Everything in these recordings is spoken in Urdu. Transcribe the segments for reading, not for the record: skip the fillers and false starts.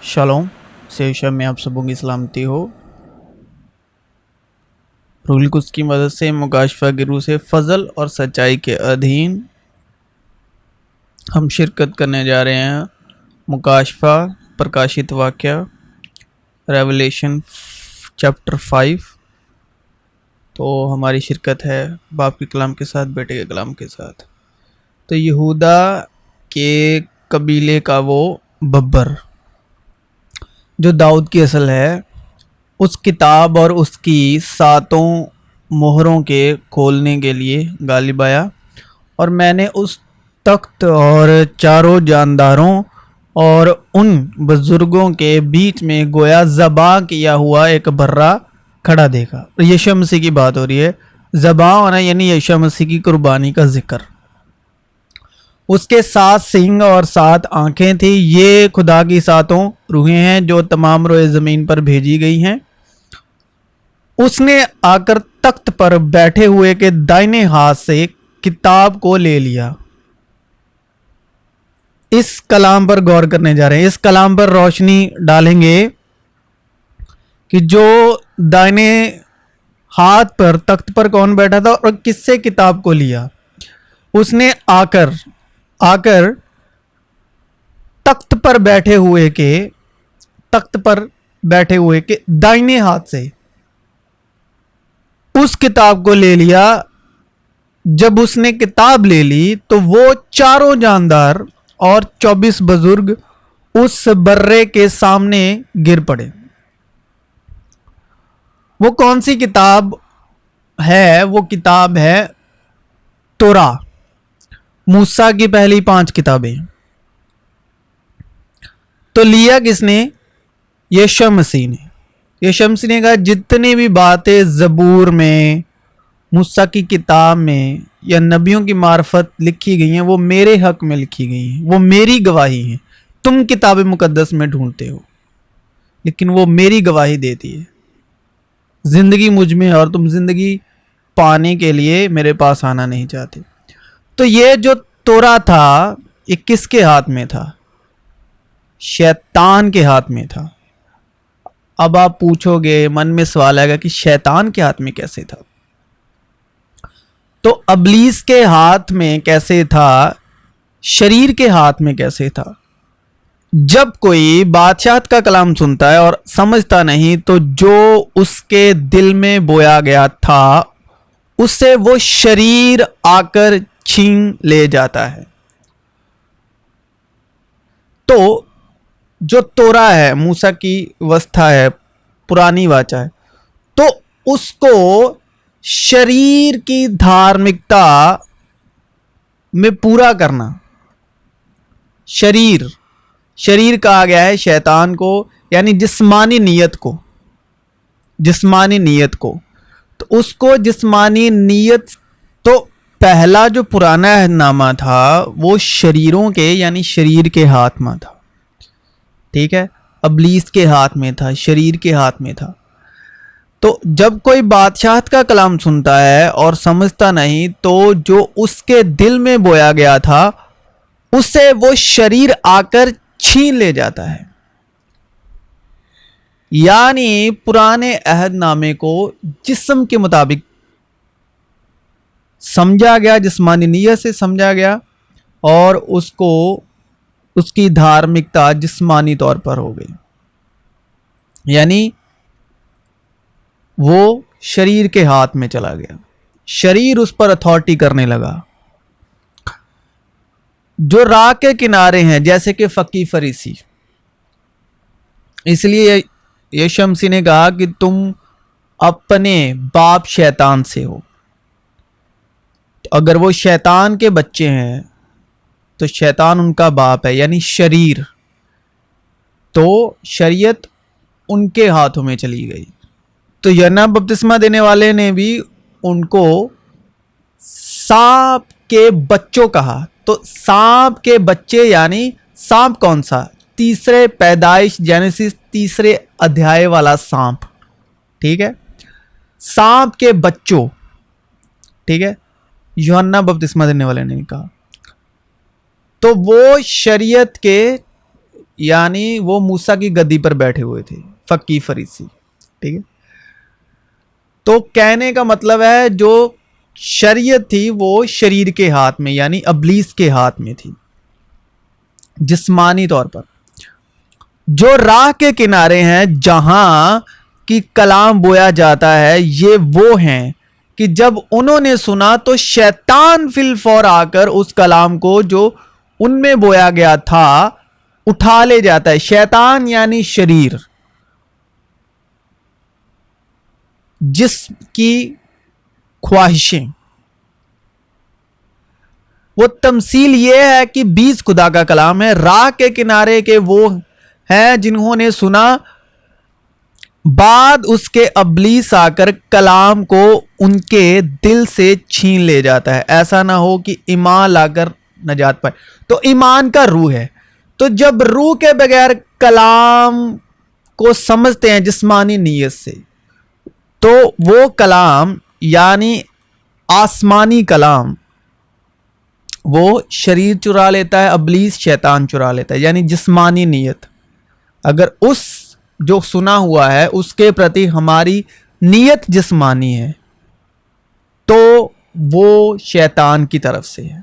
شالوم سے شب میں آپ سبوں کی سلامتی ہو۔ روح القدس کی مدد سے مکاشفہ کی روح سے فضل اور سچائی کے ادھین ہم شرکت کرنے جا رہے ہیں مکاشفہ پرکاشت واقعہ ریولیشن چیپٹر 5۔ تو ہماری شرکت ہے باپ کے کلام کے ساتھ، بیٹے کے کلام کے ساتھ۔ تو یہودا کے قبیلے کا وہ ببر جو داؤد کی اصل ہے، اس کتاب اور اس کی 7 مہروں کے کھولنے کے لیے غالب آیا، اور میں نے اس تخت اور 4 جانداروں اور ان بزرگوں کے بیچ میں گویا ذبح کیا ہوا ایک بھرا کھڑا دیکھا۔ یشوع مسیح کی بات ہو رہی ہے، ذبح ہونا یعنی یشوع مسیح کی قربانی کا ذکر۔ اس کے 7 سینگ اور 7 آنکھیں تھیں، یہ خدا کی 7 روحیں ہیں جو تمام روئے زمین پر بھیجی گئی ہیں۔ اس نے آ کر تخت پر بیٹھے ہوئے کے دائنے ہاتھ سے کتاب کو لے لیا۔ اس کلام پر غور کرنے جا رہے ہیں، اس کلام پر روشنی ڈالیں گے کہ جو دائنے ہاتھ پر تخت پر کون بیٹھا تھا اور کس سے کتاب کو لیا۔ اس نے آ کر تخت پر بیٹھے ہوئے کے دائنے ہاتھ سے اس کتاب کو لے لیا۔ جب اس نے کتاب لے لی تو وہ 4 جاندار اور 24 بزرگ اس برے کے سامنے گر پڑے۔ وہ کون سی کتاب ہے؟ وہ کتاب ہے توراہ، موسیٰ کی پہلی 5 کتابیں۔ تو لیا کس نے؟ یشوع مسیح نے۔ یشوع مسیح نے کہا جتنی بھی باتیں زبور میں، موسیٰ کی کتاب میں یا نبیوں کی معرفت لکھی گئی ہیں وہ میرے حق میں لکھی گئی ہیں، وہ میری گواہی ہیں۔ تم کتاب مقدس میں ڈھونڈتے ہو لیکن وہ میری گواہی دیتی ہے، زندگی مجھ میں، اور تم زندگی پانے کے لیے میرے پاس آنا نہیں چاہتے۔ تو یہ جو توراہ تھا یہ کس کے ہاتھ میں تھا؟ شیطان کے ہاتھ میں تھا۔ اب آپ پوچھو گے، من میں سوال آئے گا کہ شیطان کے ہاتھ میں کیسے تھا؟ تو ابلیس کے ہاتھ میں کیسے تھا؟ شریر کے ہاتھ میں کیسے تھا؟ جب کوئی بادشاہت کا کلام سنتا ہے اور سمجھتا نہیں تو جو اس کے دل میں بویا گیا تھا اس سے وہ شریر آ کر چھین لے جاتا ہے۔ تو جو توراہ ہے، موسیٰ کی وسطیٰ ہے، پرانی واچا ہے، تو اس کو شریر کی دھارمکتا میں پورا کرنا، شریر کہا گیا ہے شیطان کو، یعنی جسمانی نیت کو، تو اس کو جسمانی نیت، تو پہلا جو پرانا عہد نامہ تھا وہ شریروں کے یعنی شریر کے ہاتھ میں تھا، ٹھیک ہے، ابلیس کے ہاتھ میں تھا، شریر کے ہاتھ میں تھا۔ تو جب کوئی بادشاہت کا کلام سنتا ہے اور سمجھتا نہیں تو جو اس کے دل میں بویا گیا تھا اس سے وہ شریر آ کر چھین لے جاتا ہے۔ یعنی پرانے عہد نامے کو جسم کے مطابق سمجھا گیا، جسمانی نیت سے سمجھا گیا، اور اس کی دھارمکتا جسمانی طور پر ہو گئی، یعنی وہ شریر کے ہاتھ میں چلا گیا، شریر اس پر اتھارٹی کرنے لگا۔ جو راہ کے کنارے ہیں جیسے کہ فقی فریسی، اس لیے یشوع مسیح نے کہا کہ تم اپنے باپ شیطان سے ہو۔ اگر وہ شیطان کے بچے ہیں تو شیطان ان کا باپ ہے، یعنی شریر، تو شریعت ان کے ہاتھوں میں چلی گئی۔ تو یوحنا بپتسمہ دینے والے نے بھی ان کو سانپ کے بچوں کہا۔ تو سانپ کے بچے یعنی سانپ کون سا؟ 3 پیدائش جینیسس 3 ادھیائے والا سانپ، ٹھیک ہے، سانپ کے بچوں، ٹھیک ہے، یوحنا بپتسمہ دینے والے نے کہا۔ تو وہ شریعت کے یعنی وہ موسیٰ کی گدی پر بیٹھے ہوئے تھے فقی فریسی. ٹھیک ہے, تو کہنے کا مطلب ہے جو شریعت تھی وہ شریر کے ہاتھ میں یعنی ابلیس کے ہاتھ میں تھی جسمانی طور پر. جو راہ کے کنارے ہیں جہاں کی کلام بویا جاتا ہے یہ وہ ہیں کہ جب انہوں نے سنا تو شیطان فی الفور آ کر اس کلام کو جو ان میں بویا گیا تھا اٹھا لے جاتا ہے. شیطان یعنی شریر, جسم کی خواہشیں. وہ تمثیل یہ ہے کہ بیج خدا کا کلام ہے. راہ کے کنارے کے وہ ہیں جنہوں نے سنا, بعد اس کے ابلیس آ کر کلام کو ان کے دل سے چھین لے جاتا ہے. ایسا نہ ہو کہ ایمان لا کر نجات پائے. تو ایمان کا روح ہے. تو جب روح کے بغیر کلام کو سمجھتے ہیں جسمانی نیت سے تو وہ کلام یعنی آسمانی کلام وہ شریر چرا لیتا ہے, ابلیس شیطان چرا لیتا ہے. یعنی جسمانی نیت, اگر اس جو سنا ہوا ہے اس کے پرتی ہماری نیت جسمانی ہے تو وہ شیطان کی طرف سے ہے,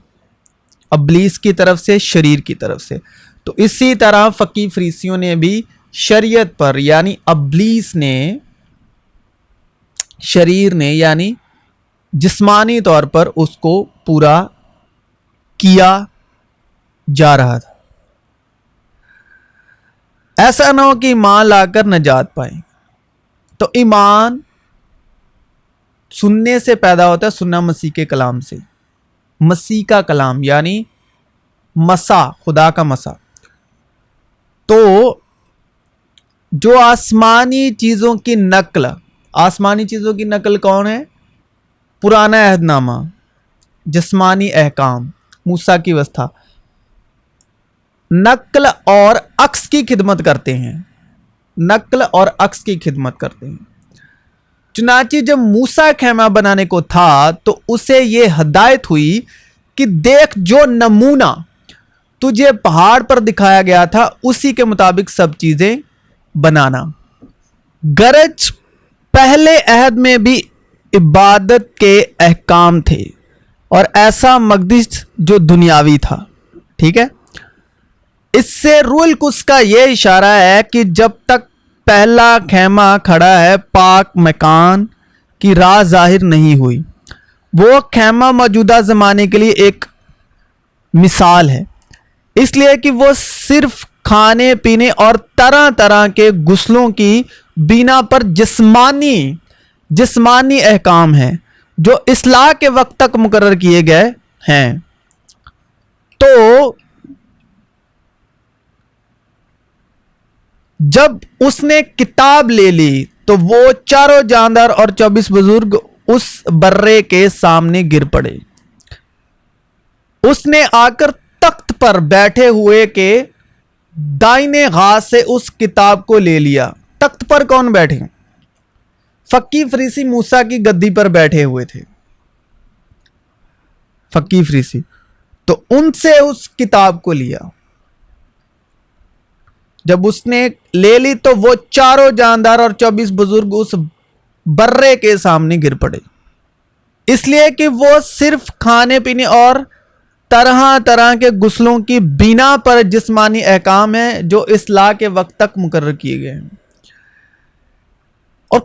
ابلیس کی طرف سے, شریر کی طرف سے. تو اسی طرح فقی فریسیوں نے بھی شریعت پر یعنی ابلیس نے, شریر نے یعنی جسمانی طور پر اس کو پورا کیا جا رہا تھا. ایسا نہ ہو کہ ایمان لا کر نجات پائیں. تو ایمان سننے سے پیدا ہوتا ہے, سننا مسیح کے کلام سے. مسیح کا کلام یعنی مسا, خدا کا مسا. تو جو آسمانی چیزوں کی نقل, آسمانی چیزوں کی نقل کون ہے؟ پرانا عہد نامہ, جسمانی احکام, موسیٰ کی وسطی, نقل اور عکس کی خدمت کرتے ہیں. نقل اور عکس کی خدمت کرتے ہیں. چنانچہ جب موسیٰ خیمہ بنانے کو تھا تو اسے یہ ہدایت ہوئی کہ دیکھ جو نمونہ تجھے پہاڑ پر دکھایا گیا تھا اسی کے مطابق سب چیزیں بنانا. گرج پہلے عہد میں بھی عبادت کے احکام تھے اور ایسا مقدس جو دنیاوی تھا. ٹھیک ہے, اس سے روح القدس کا یہ اشارہ ہے کہ جب تک پہلا خیمہ کھڑا ہے پاک مکان کی راہ ظاہر نہیں ہوئی. وہ خیمہ موجودہ زمانے کے لیے ایک مثال ہے, اس لیے کہ وہ صرف کھانے پینے اور طرح طرح کے غسلوں کی بنا پر جسمانی احکام ہیں جو اصلاح کے وقت تک مقرر کیے گئے ہیں. تو جب اس نے کتاب لے لی تو وہ چاروں جاندار اور 24 بزرگ اس برے کے سامنے گر پڑے. اس نے آ کر تخت پر بیٹھے ہوئے کے دائنے ہاتھ سے اس کتاب کو لے لیا. تخت پر کون بیٹھے؟ فقی فریسی موسیٰ کی گدی پر بیٹھے ہوئے تھے. فقی فریسی تو ان سے اس کتاب کو لیا. جب اس نے لے لی تو وہ چاروں جاندار اور 24 بزرگ اس برے کے سامنے گر پڑے, اس لیے کہ وہ صرف کھانے پینے اور طرح طرح کے غسلوں کی بنا پر جسمانی احکام ہیں جو اصلاح کے وقت تک مقرر کیے گئے ہیں. اور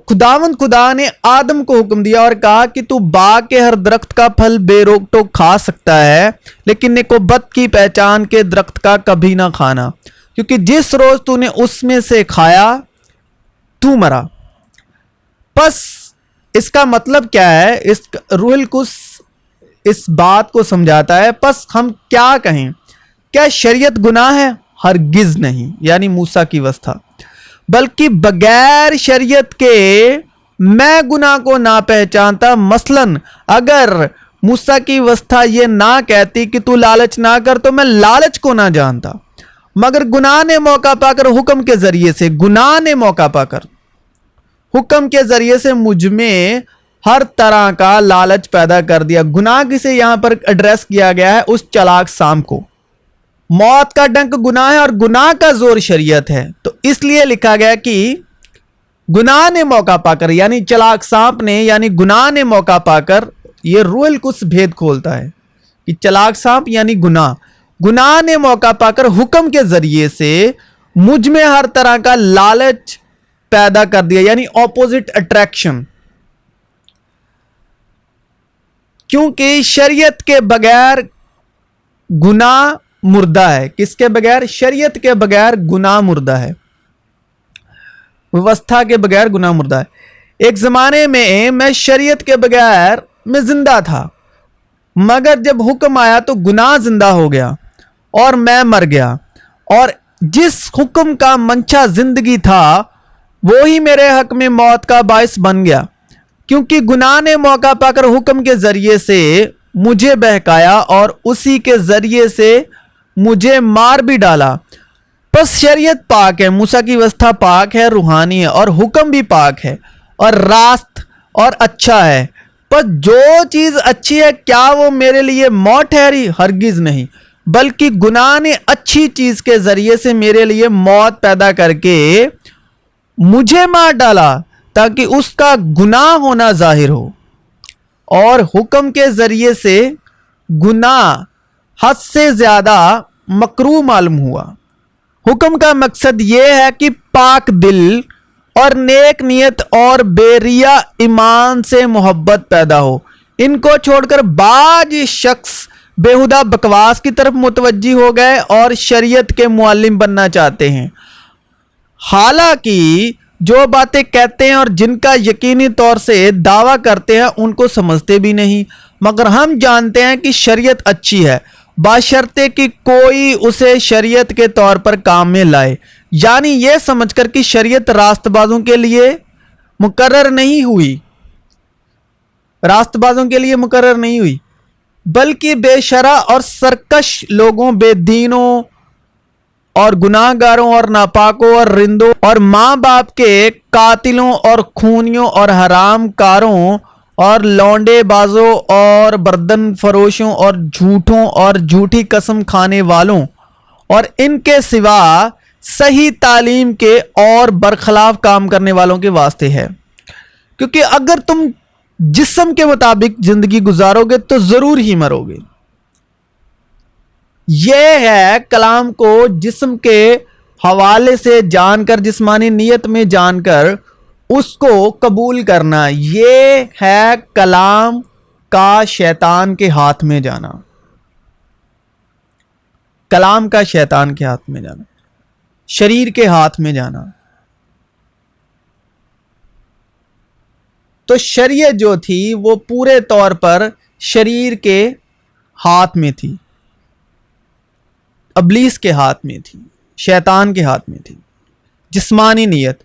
خدا نے آدم کو حکم دیا اور کہا کہ تو باغ کے ہر درخت کا پھل بے روک ٹوک کھا سکتا ہے لیکن نیک و بد کی پہچان کے درخت کا کبھی نہ کھانا, کیونکہ جس روز تو نے اس میں سے کھایا تو مرا. پس اس کا مطلب کیا ہے؟ اس روح القدس اس بات کو سمجھاتا ہے. پس ہم کیا کہیں؟ کیا شریعت گناہ ہے؟ ہرگز نہیں, یعنی موسیٰ کی وسطی, بلکہ بغیر شریعت کے میں گناہ کو نہ پہچانتا. مثلاً اگر موسیٰ کی وسطی یہ نہ کہتی کہ تو لالچ نہ کر تو میں لالچ کو نہ جانتا, مگر گناہ نے موقع پا کر حکم کے ذریعے سے مجھ میں ہر طرح کا لالچ پیدا کر دیا. گناہ کسے یہاں پر ایڈریس کیا گیا ہے؟ اس چلاک سام کو. موت کا ڈنک گناہ ہے اور گناہ کا زور شریعت ہے. تو اس لیے لکھا گیا کہ گناہ نے موقع پا کر، یعنی چلاک سانپ نے، یعنی گناہ نے موقع پا کر، یہ روح القدس بھید کھولتا ہے کہ چلاک سانپ یعنی گناہ نے موقع پا کر حکم کے ذریعے سے مجھ میں ہر طرح کا لالچ پیدا کر دیا، یعنی اپوزٹ اٹریکشن. کیونکہ شریعت کے بغیر گناہ مردہ ہے. کس کے بغیر؟ شریعت کے بغیر گناہ مردہ ہے، ویوستھا کے بغیر گناہ مردہ ہے. ایک زمانے میں شریعت کے بغیر میں زندہ تھا، مگر جب حکم آیا تو گناہ زندہ ہو گیا اور میں مر گیا، اور جس حکم کا منشا زندگی تھا وہی میرے حق میں موت کا باعث بن گیا، کیونکہ گناہ نے موقع پا کر حکم کے ذریعے سے مجھے بہکایا اور اسی کے ذریعے سے مجھے مار بھی ڈالا. پس شریعت پاک ہے، موسیٰ کی ویوستھا پاک ہے، روحانی ہے، اور حکم بھی پاک ہے اور راست اور اچھا ہے. پس جو چیز اچھی ہے کیا وہ میرے لیے موت ٹھہری؟ ہرگز نہیں، بلکہ گناہ نے اچھی چیز کے ذریعے سے میرے لیے موت پیدا کر کے مجھے مار ڈالا، تاکہ اس کا گناہ ہونا ظاہر ہو. اور حکم کے ذریعے سے گناہ حد سے زیادہ مکروہ معلوم ہوا. حکم کا مقصد یہ ہے کہ پاک دل اور نیک نیت اور بے ریا ایمان سے محبت پیدا ہو. ان کو چھوڑ کر بعض شخص بیہودہ بکواس کی طرف متوجہ ہو گئے اور شریعت کے معلم بننا چاہتے ہیں، حالانکہ جو باتیں کہتے ہیں اور جن کا یقینی طور سے دعویٰ کرتے ہیں ان کو سمجھتے بھی نہیں. مگر ہم جانتے ہیں کہ شریعت اچھی ہے، بشرطے کہ کوئی اسے شریعت کے طور پر کام میں لائے، یعنی یہ سمجھ کر کہ شریعت راست بازوں کے لیے مقرر نہیں ہوئی، بلکہ بے شرع اور سرکش لوگوں، بے دینوں اور گناہ گاروں اور ناپاکوں اور رندوں اور ماں باپ کے قاتلوں اور خونیوں اور حرام کاروں اور لونڈے بازوں اور بردن فروشوں اور جھوٹوں اور جھوٹی قسم کھانے والوں اور ان کے سوا صحیح تعلیم کے اور برخلاف کام کرنے والوں کے واسطے ہے. کیونکہ اگر تم جسم کے مطابق زندگی گزارو گے تو ضرور ہی مرو گے. یہ ہے کلام کو جسم کے حوالے سے جان کر، جسمانی نیت میں جان کر اس کو قبول کرنا. یہ ہے کلام کا شیطان کے ہاتھ میں جانا، کلام کا شیطان کے ہاتھ میں جانا، شریر کے ہاتھ میں جانا. تو شریعت جو تھی وہ پورے طور پر شریر کے ہاتھ میں تھی، ابلیس کے ہاتھ میں تھی، شیطان کے ہاتھ میں تھی، جسمانی نیت.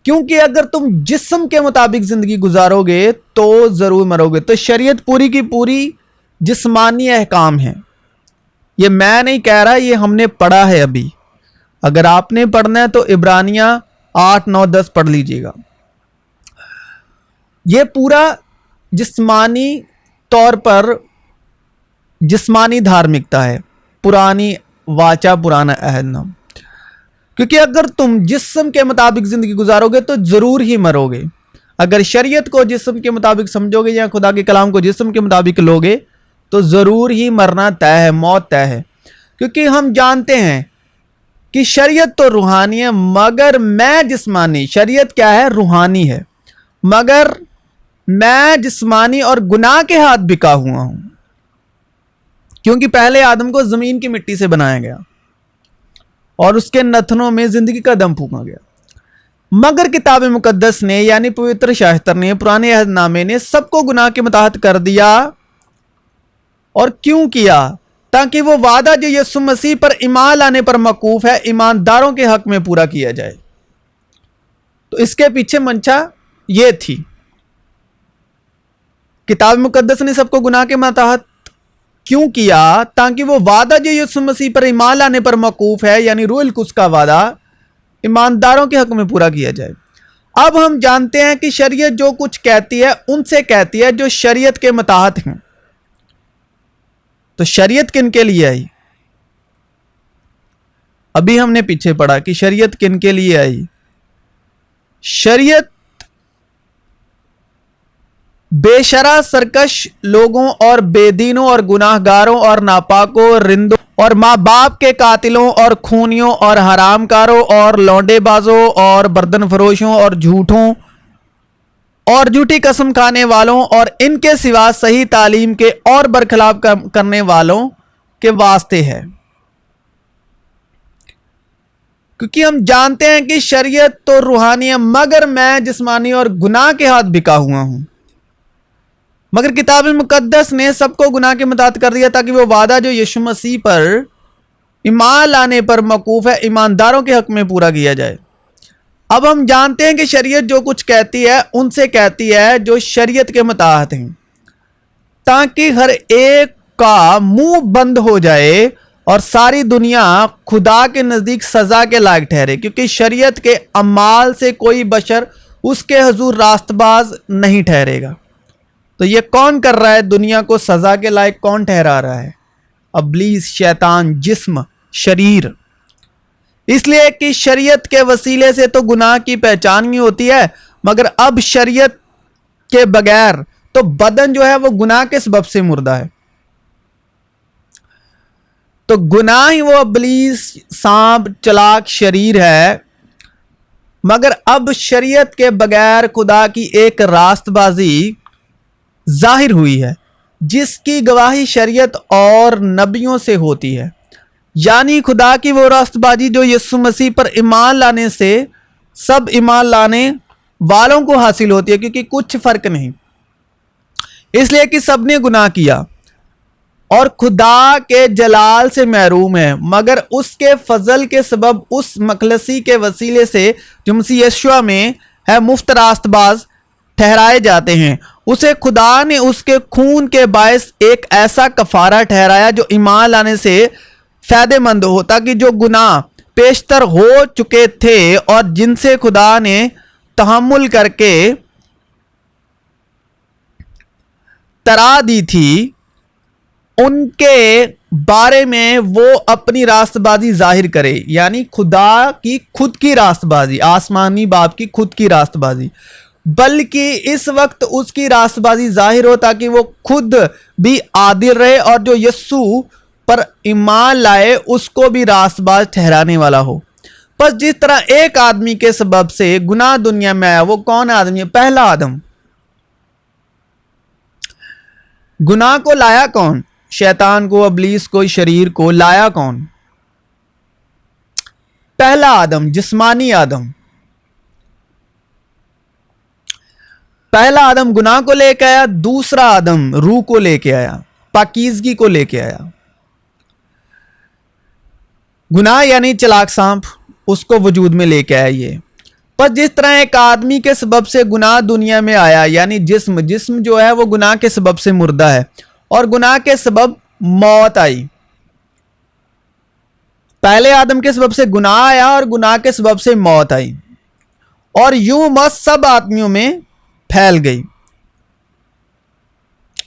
کیونکہ اگر تم جسم کے مطابق زندگی گزارو گے تو ضرور مرو گے. تو شریعت پوری کی پوری جسمانی احکام ہے. یہ میں نہیں کہہ رہا، یہ ہم نے پڑھا ہے ابھی. اگر آپ نے پڑھنا ہے تو عبرانیہ 8، 9، 10 پڑھ لیجئے گا. یہ پورا جسمانی طور پر جسمانی دھارمکتا ہے، پرانی واچا پرانا عہد نام. کیونکہ اگر تم جسم کے مطابق زندگی گزارو گے تو ضرور ہی مرو گے. اگر شریعت کو جسم کے مطابق سمجھو گے یا خدا کے کلام کو جسم کے مطابق لوگے تو ضرور ہی مرنا طے ہے، موت طے ہے. کیونکہ ہم جانتے ہیں کہ شریعت تو روحانی ہے مگر میں جسمانی. شریعت کیا ہے؟ روحانی ہے، مگر میں جسمانی اور گناہ کے ہاتھ بکا ہوا ہوں. کیونکہ پہلے آدم کو زمین کی مٹی سے بنایا گیا اور اس کے نتنوں میں زندگی کا دم پھونکا گیا. مگر کتاب مقدس نے یعنی پوتر شاستر نے، پرانے عہد نامے نے سب کو گناہ کے متحد کر دیا. اور کیوں کیا؟ تاکہ وہ وعدہ جو یسوع مسیح پر ایمان لانے پر موقوف ہے ایمانداروں کے حق میں پورا کیا جائے. تو اس کے پیچھے منشا یہ تھی. کتاب مقدس نے سب کو گناہ کے متحد کیوں کیا؟ تاکہ وہ وعدہ جو یسوع مسیح پر ایمان لانے پر موقوف ہے یعنی روح القدس کا وعدہ ایمانداروں کے حق میں پورا کیا جائے. اب ہم جانتے ہیں کہ شریعت جو کچھ کہتی ہے ان سے کہتی ہے جو شریعت کے متحد ہیں. تو شریعت کن کے لیے آئی؟ ابھی ہم نے پیچھے پڑھا کہ شریعت کن کے لیے آئی. شریعت بے شرع سرکش لوگوں اور بے دینوں اور گناہ گاروں اور ناپاکوں رندوں اور ماں باپ کے قاتلوں اور خونیوں اور حرام کاروں اور لونڈے بازوں اور برتن فروشوں اور جھوٹوں اور جھوٹی قسم کھانے والوں اور ان کے سوا صحیح تعلیم کے اور برخلاف کرنے والوں کے واسطے ہے. کیونکہ ہم جانتے ہیں کہ شریعت تو روحانی ہے مگر میں جسمانی اور گناہ کے ہاتھ بکا ہوا ہوں. مگر کتاب مقدس نے سب کو گناہ کے مطابق کر دیا تاکہ وہ وعدہ جو یسوع مسیح پر ایمان لانے پر موقوف ہے ایمانداروں کے حق میں پورا کیا جائے. اب ہم جانتے ہیں کہ شریعت جو کچھ کہتی ہے ان سے کہتی ہے جو شریعت کے متحد ہیں تاکہ ہر ایک کا منہ بند ہو جائے اور ساری دنیا خدا کے نزدیک سزا کے لائق ٹھہرے. کیونکہ شریعت کے اعمال سے کوئی بشر اس کے حضور راست باز نہیں ٹھہرے گا. تو یہ کون کر رہا ہے دنیا کو سزا کے لائق؟ کون ٹھہرا رہا ہے؟ ابلیس، شیطان، جسم، شریر. اس لیے کہ شریعت کے وسیلے سے تو گناہ کی پہچان ہی ہوتی ہے مگر اب شریعت کے بغیر تو بدن جو ہے وہ گناہ کے سبب سے مردہ ہے. تو گناہ ہی وہ ابلیس، سانپ، چلاک شریر ہے. مگر اب شریعت کے بغیر خدا کی ایک راست بازی ظاہر ہوئی ہے جس کی گواہی شریعت اور نبیوں سے ہوتی ہے، یعنی خدا کی وہ راست بازی جو یسوع مسیح پر ایمان لانے سے سب ایمان لانے والوں کو حاصل ہوتی ہے. کیونکہ کچھ فرق نہیں، اس لیے کہ سب نے گناہ کیا اور خدا کے جلال سے محروم ہے مگر اس کے فضل کے سبب اس مخلصی کے وسیلے سے جو مسیح یسوع میں ہے مفت راست باز ٹھہرائے جاتے ہیں. اسے خدا نے اس کے خون کے باعث ایک ایسا کفارہ ٹھہرایا جو ایمان لانے سے فائدہ مند ہو تاکہ جو گناہ پیشتر ہو چکے تھے اور جن سے خدا نے تحمل کر کے ترا دی تھی ان کے بارے میں وہ اپنی راست بازی ظاہر کرے. یعنی خدا کی خود کی راست بازی، آسمانی باپ کی خود کی راست بازی، بلکہ اس وقت اس کی راست بازی ظاہر ہو تاکہ وہ خود بھی عادل رہے اور جو یسوع پر ایمان لائے اس کو بھی راست باز ٹھہرانے والا ہو. پس جس طرح ایک آدمی کے سبب سے گناہ دنیا میں آیا، وہ کون آدمی ہے؟ پہلا آدم. گناہ کو لایا کون؟ شیطان کو، ابلیس کو، شریر کو. لایا کون؟ پہلا آدم، جسمانی آدم. پہلا آدم گناہ کو لے کے آیا، دوسرا آدم روح کو لے کے آیا، پاکیزگی کو لے کے آیا. گناہ یعنی چلاک سانپ، اس کو وجود میں لے کے آیا. یہ پر جس طرح ایک آدمی کے سبب سے گناہ دنیا میں آیا، یعنی جسم جو ہے وہ گناہ کے سبب سے مردہ ہے اور گناہ کے سبب موت آئی. پہلے آدم کے سبب سے گناہ آیا اور گناہ کے سبب سے موت آئی اور یوں موت سب آدمیوں میں پھیل گئی.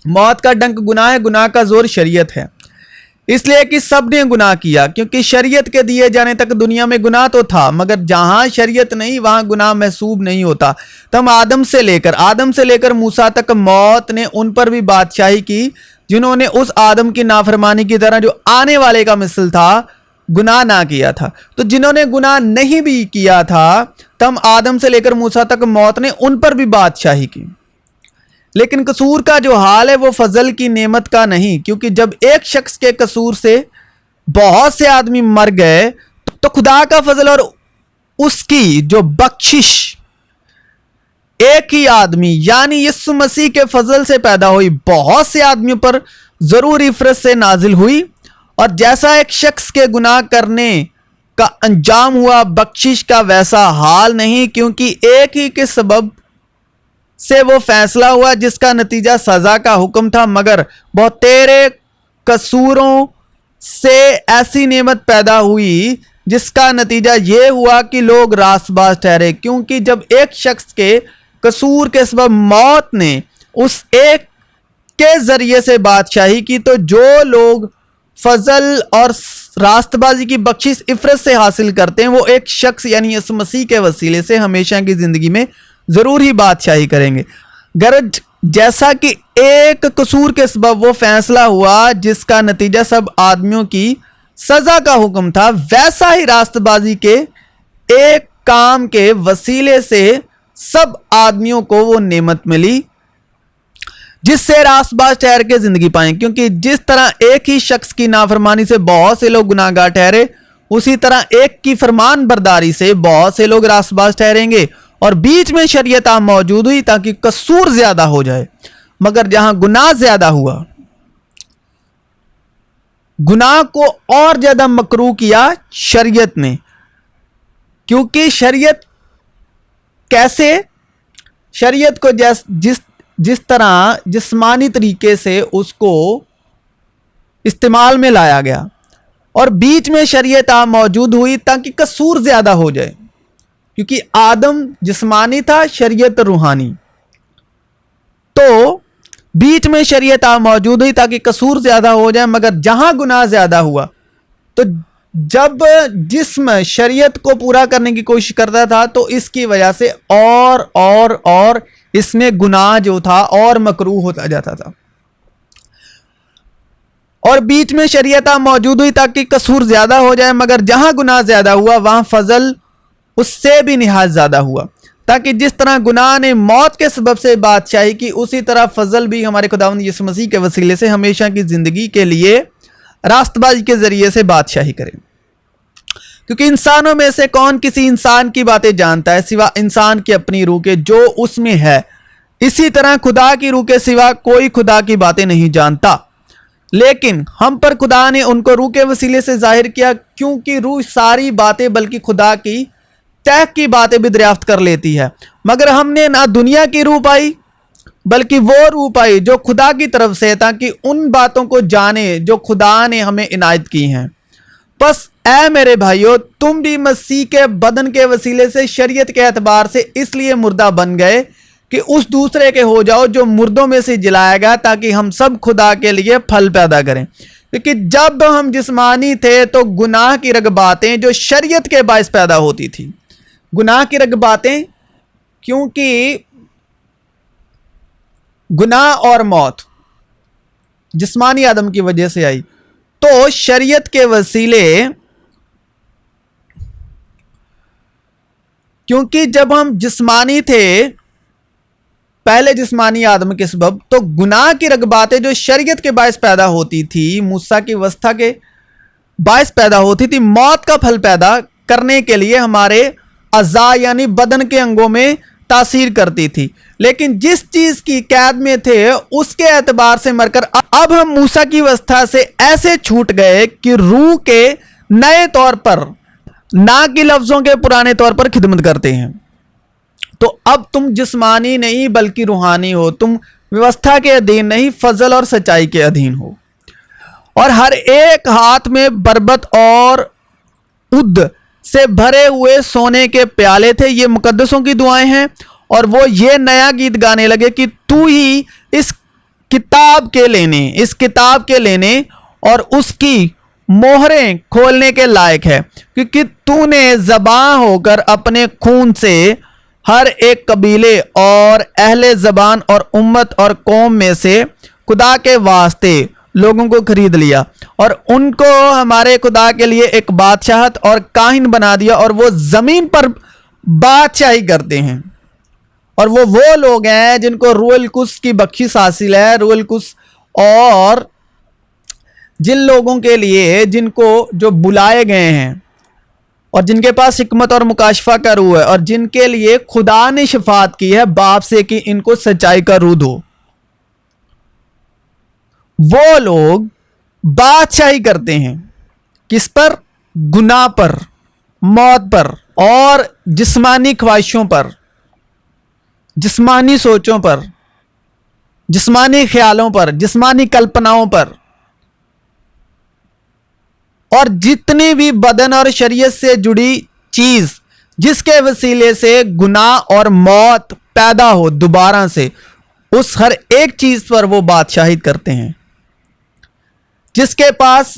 موت کا ڈنک گناہ ہے، گناہ کا زور شریعت ہے. اس لیے کہ سب نے گناہ کیا کیونکہ شریعت کے دیے جانے تک دنیا میں گناہ تو تھا مگر جہاں شریعت نہیں وہاں گناہ محسوب نہیں ہوتا. تم آدم سے لے کر موسیٰ تک موت نے ان پر بھی بادشاہی کی جنہوں نے اس آدم کی نافرمانی کی طرح جو آنے والے کا مثل تھا گناہ نہ کیا تھا. تو جنہوں نے گناہ نہیں بھی کیا تھا تم آدم سے لے کر موسیٰ تک موت نے ان پر بھی بادشاہی کی. لیکن قصور کا جو حال ہے وہ فضل کی نعمت کا نہیں، کیونکہ جب ایک شخص کے قصور سے بہت سے آدمی مر گئے تو خدا کا فضل اور اس کی جو بخشش ایک ہی آدمی یعنی یسوع مسیح کے فضل سے پیدا ہوئی بہت سے آدمیوں پر ضروری فرض سے نازل ہوئی. اور جیسا ایک شخص کے گناہ کرنے کا انجام ہوا بخشش کا ویسا حال نہیں، کیونکہ ایک ہی کے سبب سے وہ فیصلہ ہوا جس کا نتیجہ سزا کا حکم تھا، مگر بہت تیرے قصوروں سے ایسی نعمت پیدا ہوئی جس کا نتیجہ یہ ہوا کہ لوگ راست باز ٹھہرے. کیونکہ جب ایک شخص کے قصور کے سبب موت نے اس ایک کے ذریعے سے بادشاہی کی تو جو لوگ فضل اور راستبازی کی بخشش عفرت سے حاصل کرتے ہیں وہ ایک شخص یعنی یسوع مسیح کے وسیلے سے ہمیشہ کی زندگی میں ضرور ہی بادشاہی کریں گے. غرض جیسا کہ ایک قصور کے سبب وہ فیصلہ ہوا جس کا نتیجہ سب آدمیوں کی سزا کا حکم تھا، ویسا ہی راست بازی کے ایک کام کے وسیلے سے سب آدمیوں کو وہ نعمت ملی جس سے راست باز ٹھہر کے زندگی پائیں. کیونکہ جس طرح ایک ہی شخص کی نافرمانی سے بہت سے لوگ گناہ گار ٹھہرے، اسی طرح ایک کی فرمان برداری سے بہت سے لوگ راست باز ٹھہریں گے. اور بیچ میں شریعت عام موجود ہوئی تاکہ قصور زیادہ ہو جائے، مگر جہاں گناہ زیادہ ہوا، گناہ کو اور زیادہ مکروہ کیا شریعت نے. کیونکہ شریعت کیسے، شریعت کو جس طرح جسمانی طریقے سے اس کو استعمال میں لایا گیا، اور بیچ میں شریعت عام موجود ہوئی تاکہ قصور زیادہ ہو جائے. کیونکہ آدم جسمانی تھا، شریعت روحانی، تو بیچ میں شریعت عام موجود ہوئی تاکہ قصور زیادہ ہو جائے. مگر جہاں گناہ زیادہ ہوا، تو جب جسم شریعت کو پورا کرنے کی کوشش کرتا تھا تو اس کی وجہ سے اور اس میں گناہ جو تھا اور مکروہ ہوتا جاتا تھا. اور بیچ میں شریعت عام موجود ہوئی تاکہ قصور زیادہ ہو جائے، مگر جہاں گناہ زیادہ ہوا وہاں فضل اس سے بھی نہایت زیادہ ہوا، تاکہ جس طرح گناہ نے موت کے سبب سے بادشاہی کی، اسی طرح فضل بھی ہمارے خداوند یسوع مسیح کے وسیلے سے ہمیشہ کی زندگی کے لیے راست بازی کے ذریعے سے بادشاہی کرے. کیونکہ انسانوں میں سے کون کسی انسان کی باتیں جانتا ہے سوا انسان کی اپنی روح کے جو اس میں ہے، اسی طرح خدا کی روح کے سوا کوئی خدا کی باتیں نہیں جانتا. لیکن ہم پر خدا نے ان کو روح کے وسیلے سے ظاہر کیا، کیونکہ روح ساری باتیں بلکہ خدا کی طے کی باتیں بھی دریافت کر لیتی ہے. مگر ہم نے نہ دنیا کی روح پائی بلکہ وہ روح پائی جو خدا کی طرف سے، تاکہ ان باتوں کو جانے جو خدا نے ہمیں عنایت کی ہیں. بس اے میرے بھائیو، تم بھی مسیح کے بدن کے وسیلے سے شریعت کے اعتبار سے اس لیے مردہ بن گئے کہ اس دوسرے کے ہو جاؤ جو مردوں میں سے جلایا گیا، تاکہ ہم سب خدا کے لیے پھل پیدا کریں. کیونکہ جب ہم جسمانی تھے تو گناہ کی رغباتیں جو شریعت کے باعث پیدا ہوتی تھی، گناہ کی رغباتیں، کیونکہ گناہ اور موت جسمانی آدم کی وجہ سے آئی، تو شریعت کے وسیلے، کیونکہ جب ہم جسمانی تھے پہلے جسمانی آدم کے سبب، تو گناہ کی رغباتیں جو شریعت کے باعث پیدا ہوتی تھی، موسیٰ کی وسطیٰ کے باعث پیدا ہوتی تھی، موت کا پھل پیدا کرنے کے لیے ہمارے اعضاء یعنی بدن کے انگوں میں تاثیر کرتی تھی. لیکن جس چیز کی قید میں تھے اس کے اعتبار سے مر کر اب ہم موسیٰ کی وسطیٰ سے ایسے چھوٹ گئے کہ روح کے نئے طور پر، نہ کہ لفظوں کے پرانے طور پر خدمت کرتے ہیں. تو اب تم جسمانی نہیں بلکہ روحانی ہو، تم ویوستھا کے ادھین نہیں، فضل اور سچائی کے ادھین ہو. اور ہر ایک ہاتھ میں بربط اور عد سے بھرے ہوئے سونے کے پیالے تھے، یہ مقدسوں کی دعائیں ہیں. اور وہ یہ نیا گیت گانے لگے کہ تو ہی اس کتاب کے لینے اور اس کی مہریں کھولنے کے لائق ہے، کیونکہ تو نے ذبح ہو کر اپنے خون سے ہر ایک قبیلے اور اہل زبان اور امت اور قوم میں سے خدا کے واسطے لوگوں کو خرید لیا، اور ان کو ہمارے خدا کے لیے ایک بادشاہت اور کاہن بنا دیا، اور وہ زمین پر بادشاہی کرتے ہیں. اور وہ لوگ ہیں جن کو روح القدس کی بخشش حاصل ہے. روح القدس اور جن لوگوں کے لیے جن کو جو بلائے گئے ہیں اور جن کے پاس حکمت اور مکاشفہ کا روح ہے، اور جن کے لیے خدا نے شفاعت کی ہے باپ سے کہ ان کو سچائی کا روح دو، وہ لوگ بادشاہی کرتے ہیں. کس پر؟ گناہ پر، موت پر، اور جسمانی خواہشوں پر، جسمانی سوچوں پر، جسمانی خیالوں پر، جسمانی کلپناؤں پر، اور جتنی بھی بدن اور شریعت سے جڑی چیز جس کے وسیلے سے گناہ اور موت پیدا ہو دوبارہ سے، اس ہر ایک چیز پر وہ بادشاہی کرتے ہیں. جس کے پاس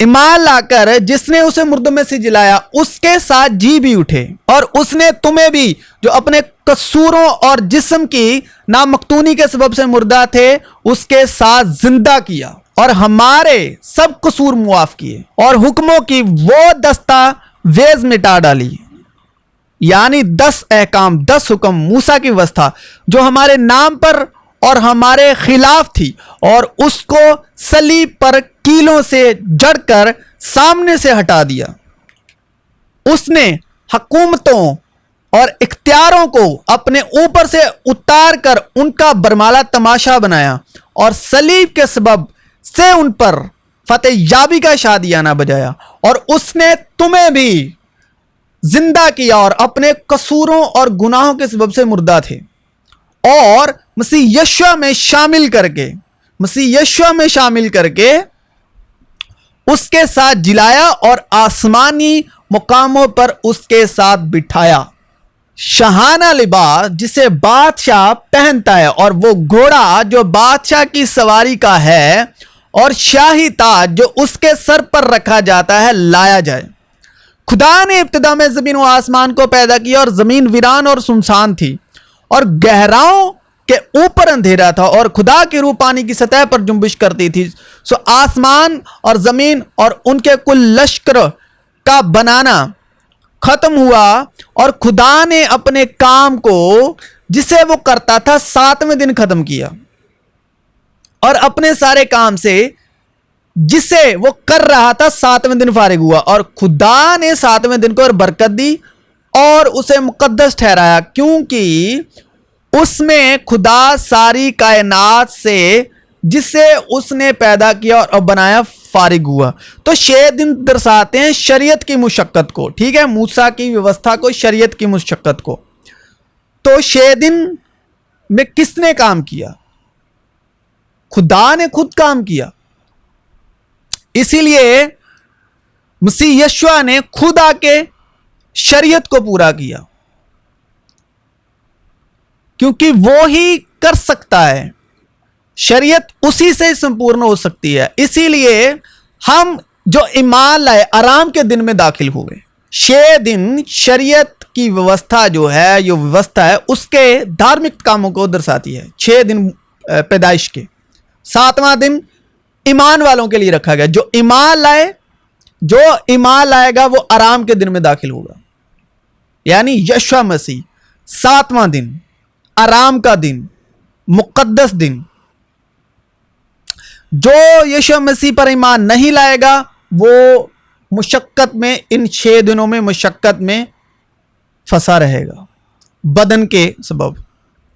ایمان لا کر جس نے اسے مردوں میں سے جلایا اس کے ساتھ جی بھی اٹھے، اور اس نے تمہیں بھی جو اپنے قصوروں اور جسم کی نامختونی کے سبب سے مردہ تھے اس کے ساتھ زندہ کیا، اور ہمارے سب قصور معاف کیے، اور حکموں کی وہ دستاویز مٹا ڈالی، یعنی 10 احکام 10 حکم موسیٰ کی وسطی جو ہمارے نام پر اور ہمارے خلاف تھی، اور اس کو صلیب پر کیلوں سے جڑ کر سامنے سے ہٹا دیا۔ اس نے حکومتوں اور اختیاروں کو اپنے اوپر سے اتار کر ان کا برمالا تماشا بنایا، اور صلیب کے سبب سے ان پر فتح یابی کا شادیانہ بجایا، اور اس نے تمہیں بھی زندہ کیا اور اپنے قصوروں اور گناہوں کے سبب سے مردہ تھے، اور مسیح یشوع میں شامل کر کے اس کے ساتھ جلایا اور آسمانی مقاموں پر اس کے ساتھ بٹھایا۔ شاہانہ لباس جسے بادشاہ پہنتا ہے، اور وہ گھوڑا جو بادشاہ کی سواری کا ہے، اور شاہی تاج جو اس کے سر پر رکھا جاتا ہے لایا جائے۔ خدا نے ابتدا میں زمین و آسمان کو پیدا کیا، اور زمین ویران اور سنسان تھی، اور گہراؤں کے اوپر اندھیرا تھا، اور خدا کی روح پانی کی سطح پر جنبش کرتی تھی۔ سو آسمان اور زمین اور ان کے کل لشکر کا بنانا ختم ہوا، اور خدا نے اپنے کام کو جسے وہ کرتا تھا 7ویں دن ختم کیا، اور اپنے سارے کام سے جسے وہ کر رہا تھا 7ویں دن فارغ ہوا، اور خدا نے 7ویں دن کو برکت دی اور اسے مقدس ٹھہرایا، کیونکہ اس میں خدا ساری کائنات سے جسے اس نے پیدا کیا اور بنایا فارغ ہوا۔ تو 6 دن درساتے ہیں شریعت کی مشقت کو، ٹھیک ہے، موسیٰ کی ویوستھا کو، شریعت کی مشقت کو۔ تو 6 دن میں کس نے کام کیا؟ خدا نے خود کام کیا، اسی لیے مسیح یشوع نے خود آ کے شریعت کو پورا کیا، کیونکہ وہ ہی کر سکتا ہے، شریعت اسی سے سمپورن ہو سکتی ہے۔ اسی لیے ہم جو ایمان لائے آرام کے دن میں داخل ہوئے۔ 6 دن شریعت کی ویوستھا جو ہے، یہ ویوستھا ہے اس کے دھارمک کاموں کو درساتی ہے۔ 6 دن پیدائش کے، 7واں دن ایمان والوں کے لیے رکھا گیا۔ جو ایمان لائے گا وہ آرام کے دن میں داخل ہوگا، یعنی یشوع مسیح 7واں دن، آرام کا دن، مقدس دن۔ جو یشوع مسیح پر ایمان نہیں لائے گا وہ مشقت میں، ان 6 دنوں میں مشقت میں پھنسا رہے گا بدن کے سبب،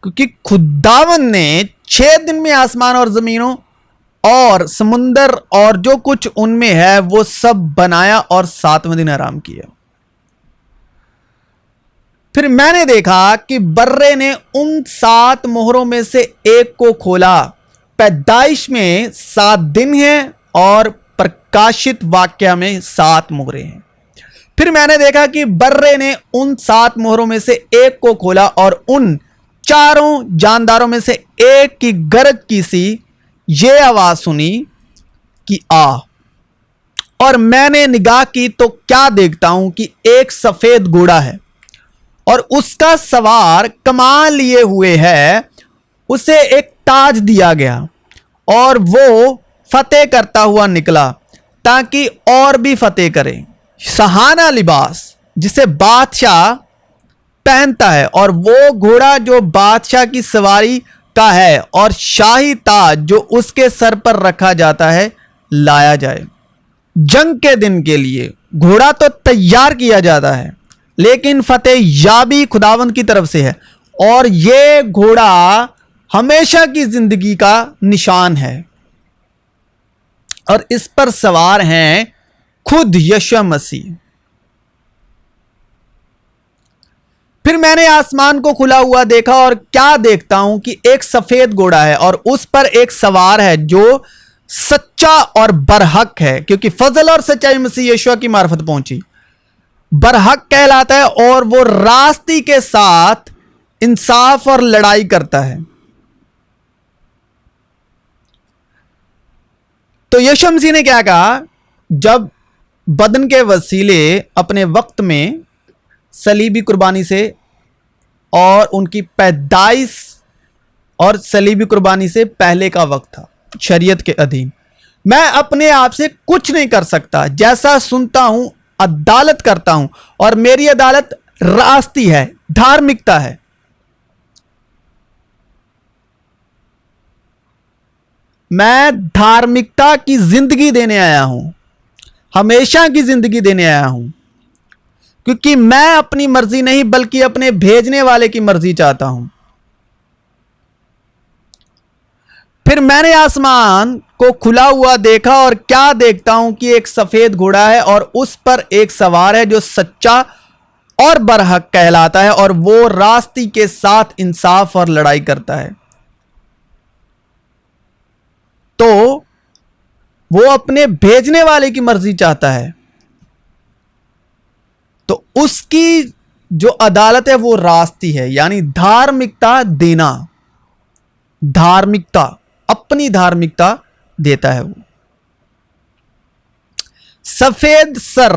کیونکہ خداوند نے 6 دن میں آسمان اور زمینوں اور سمندر اور جو کچھ ان میں ہے وہ سب بنایا، اور 7ویں دن آرام کیا۔ پھر میں نے دیکھا کہ برے نے ان 7 مہروں میں سے ایک کو کھولا۔ پیدائش میں 7 دن ہیں اور پرکاشت واقعہ میں 7 مہریں ہیں۔ پھر میں نے دیکھا کہ برے نے ان 7 مہروں میں سے ایک کو کھولا، اور ان 4 جانداروں میں سے ایک کی گرج کی سی یہ آواز سنی کہ آ، اور میں نے نگاہ کی تو کیا دیکھتا ہوں کہ ایک سفید گھوڑا ہے، اور اس کا سوار کمان لیے ہوئے ہے، اسے ایک تاج دیا گیا، اور وہ فتح کرتا ہوا نکلا تاکہ اور بھی فتح کرے۔ شاہانہ لباس جسے بادشاہ پہنتا ہے، اور وہ گھوڑا جو بادشاہ کی سواری کا ہے، اور شاہی تاج جو اس کے سر پر رکھا جاتا ہے لایا جائے۔ جنگ کے دن کے لیے گھوڑا تو تیار کیا جاتا ہے، لیکن فتح یابی خداوند کی طرف سے ہے، اور یہ گھوڑا ہمیشہ کی زندگی کا نشان ہے، اور اس پر سوار ہیں خود یشوع مسیح۔ پھر میں نے آسمان کو کھلا ہوا دیکھا، اور کیا دیکھتا ہوں کہ ایک سفید گھوڑا ہے، اور اس پر ایک سوار ہے جو سچا اور برحق ہے، کیونکہ فضل اور سچائی مسیح یشوع کی معرفت پہنچی۔ برحق کہلاتا ہے، اور وہ راستی کے ساتھ انصاف اور لڑائی کرتا ہے۔ تو یشوع مسیح نے کیا کہا جب بدن کے وسیلے اپنے وقت میں صلیبی قربانی سے اور ان کی پیدائش اور صلیبی قربانی سے پہلے کا وقت تھا شریعت کے ادھین، میں اپنے آپ سے کچھ نہیں کر سکتا، جیسا سنتا ہوں عدالت کرتا ہوں، اور میری عدالت راستی ہے، دھارمکتا ہے۔ میں دھارمکتا کی زندگی دینے آیا ہوں، ہمیشہ کی زندگی دینے آیا ہوں، کیونکہ میں اپنی مرضی نہیں بلکہ اپنے بھیجنے والے کی مرضی چاہتا ہوں۔ پھر میں نے آسمان کو کھلا ہوا دیکھا، اور کیا دیکھتا ہوں کہ ایک سفید گھوڑا ہے، اور اس پر ایک سوار ہے جو سچا اور برحق کہلاتا ہے، اور وہ راستی کے ساتھ انصاف اور لڑائی کرتا ہے۔ تو وہ اپنے بھیجنے والے کی مرضی چاہتا ہے، تو اس کی جو عدالت ہے وہ راستی ہے، یعنی دھارمکتا دینا، دھارمکتا، اپنی دھارمکتا دیتا ہے۔ وہ سفید سر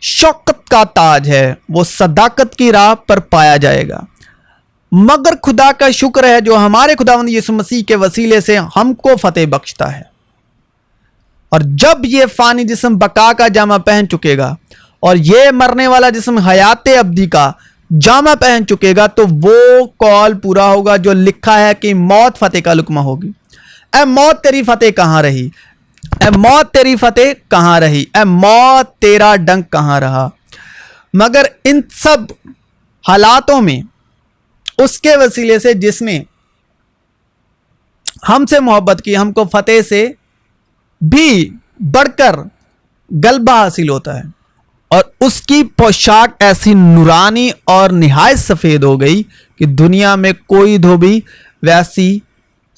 شوکت کا تاج ہے، وہ صداقت کی راہ پر پایا جائے گا۔ مگر خدا کا شکر ہے جو ہمارے خداوند یسوع مسیح کے وسیلے سے ہم کو فتح بخشتا ہے۔ اور جب یہ فانی جسم بقا کا جامہ پہن چکے گا اور یہ مرنے والا جسم حیات ابدی کا جامہ پہن چکے گا، تو وہ قول پورا ہوگا جو لکھا ہے کہ موت فتح کا لقمہ ہوگی۔ اے موت تیری فتح کہاں رہی؟ اے موت تیری فتح کہاں رہی؟ اے موت تیرا ڈنک کہاں رہا؟ مگر ان سب حالاتوں میں اس کے وسیلے سے جس نے ہم سے محبت کی، ہم کو فتح سے بھی بڑھ کر غلبہ حاصل ہوتا ہے، اور اس کی پوشاک ایسی نورانی اور نہایت سفید ہو گئی کہ دنیا میں کوئی دھوبی ویسی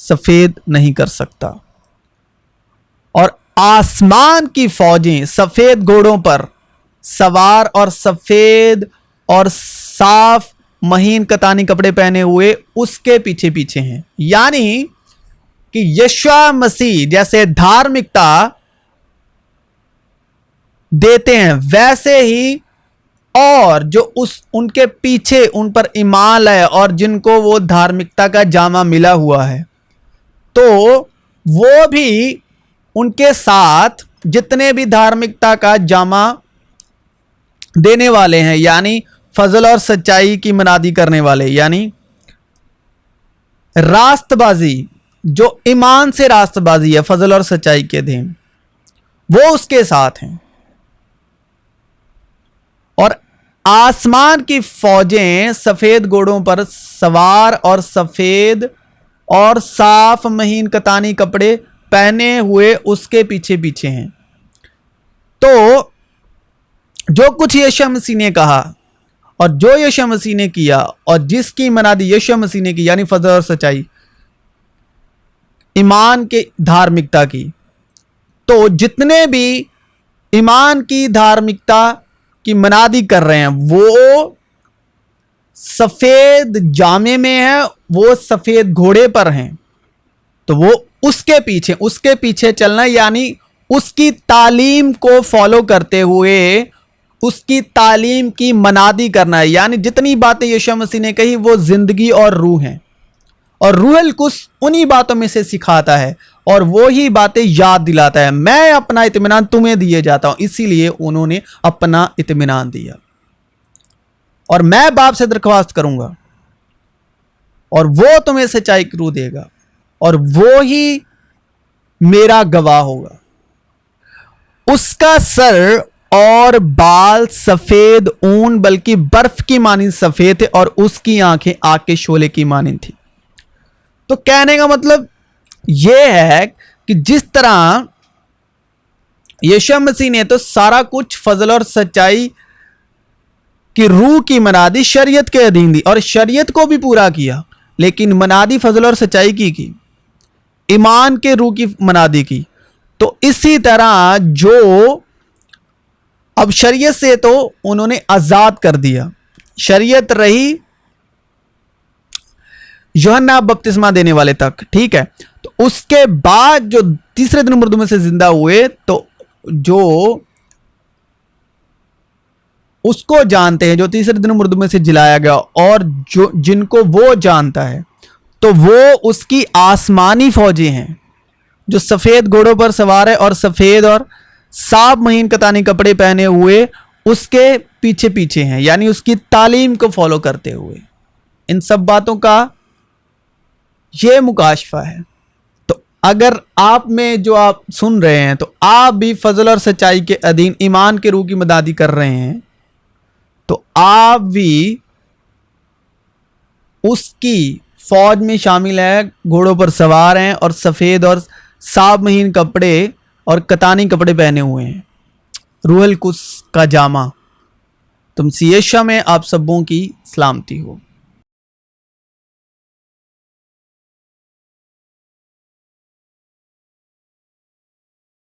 سفید نہیں کر سکتا۔ اور آسمان کی فوجیں سفید گھوڑوں پر سوار اور سفید اور صاف مہین کتانی کپڑے پہنے ہوئے اس کے پیچھے پیچھے ہیں، یعنی کہ یشوع مسیح جیسے دھارمکتا دیتے ہیں ویسے ہی اور جو ان کے پیچھے ان پر ایمان لائے اور جن کو وہ دھارمکتا کا جامہ ملا ہوا ہے، تو وہ بھی ان کے ساتھ جتنے بھی دھارمکتا کا جامہ دینے والے ہیں، یعنی فضل اور سچائی کی منادی کرنے والے، یعنی راست بازی، جو ایمان سے راست بازی ہے فضل اور سچائی کے دین، وہ اس کے ساتھ ہیں۔ اور آسمان کی فوجیں سفید گھوڑوں پر سوار اور سفید اور صاف مہین کتانی کپڑے پہنے ہوئے اس کے پیچھے پیچھے ہیں۔ تو جو کچھ یشوع مسیح نے کہا اور جو یشوع مسیح نے کیا اور جس کی منادی یشوع مسیح نے کی، یعنی فضل اور سچائی، ایمان کے دھارمکتا کی، تو جتنے بھی ایمان کی دھارمکتا کی منادی کر رہے ہیں وہ سفید جامے میں ہیں، وہ سفید گھوڑے پر ہیں، تو وہ اس کے پیچھے چلنا، یعنی اس کی تعلیم کو فالو کرتے ہوئے اس کی تعلیم کی منادی کرنا ہے، یعنی جتنی باتیں یشوع مسیح نے کہی وہ زندگی اور روح ہیں، اور روح القدس انہی باتوں میں سے سکھاتا ہے اور وہی باتیں یاد دلاتا ہے۔ میں اپنا اطمینان تمہیں دیے جاتا ہوں، اسی لیے انہوں نے اپنا اطمینان دیا، اور میں باپ سے درخواست کروں گا اور وہ تمہیں سچائی کی روح دے گا، اور وہی میرا گواہ ہوگا۔ اس کا سر اور بال سفید اون بلکہ برف کی مانند سفید تھے، اور اس کی آنکھیں آگ کے شعلے کی مانند تھی۔ تو کہنے کا مطلب یہ ہے کہ جس طرح یشوع مسیح نے تو سارا کچھ فضل اور سچائی کی روح کی منادی شریعت کے ادھین دی اور شریعت کو بھی پورا کیا، لیکن منادی فضل اور سچائی کی ایمان کے روح کی منادی کی، تو اسی طرح جو اب شریعت سے تو انہوں نے آزاد کر دیا، شریعت رہی یوحنا بپتسمہ دینے والے تک، ٹھیک ہے، تو اس کے بعد جو تیسرے دن مردوں میں سے زندہ ہوئے تو جو اس کو جانتے ہیں جو تیسرے دن مردوں میں سے جلایا گیا، اور جو جن کو وہ جانتا ہے، تو وہ اس کی آسمانی فوجیں ہیں جو سفید گھوڑوں پر سوار ہے اور سفید اور صاف مہین کتانی کپڑے پہنے ہوئے اس کے پیچھے پیچھے ہیں، یعنی اس کی تعلیم کو فالو کرتے ہوئے۔ ان سب باتوں کا یہ مکاشفہ ہے۔ تو اگر آپ میں جو آپ سن رہے ہیں تو آپ بھی فضل اور سچائی کے ادھین ایمان کے روح کی مدادی کر رہے ہیں، تو آپ بھی اس کی فوج میں شامل ہیں، گھوڑوں پر سوار ہیں اور سفید اور صاف مہین کپڑے اور کتانی کپڑے پہنے ہوئے ہیں، روح القدس کا جامہ۔ تم سیشا میں آپ سبوں کی سلامتی ہو۔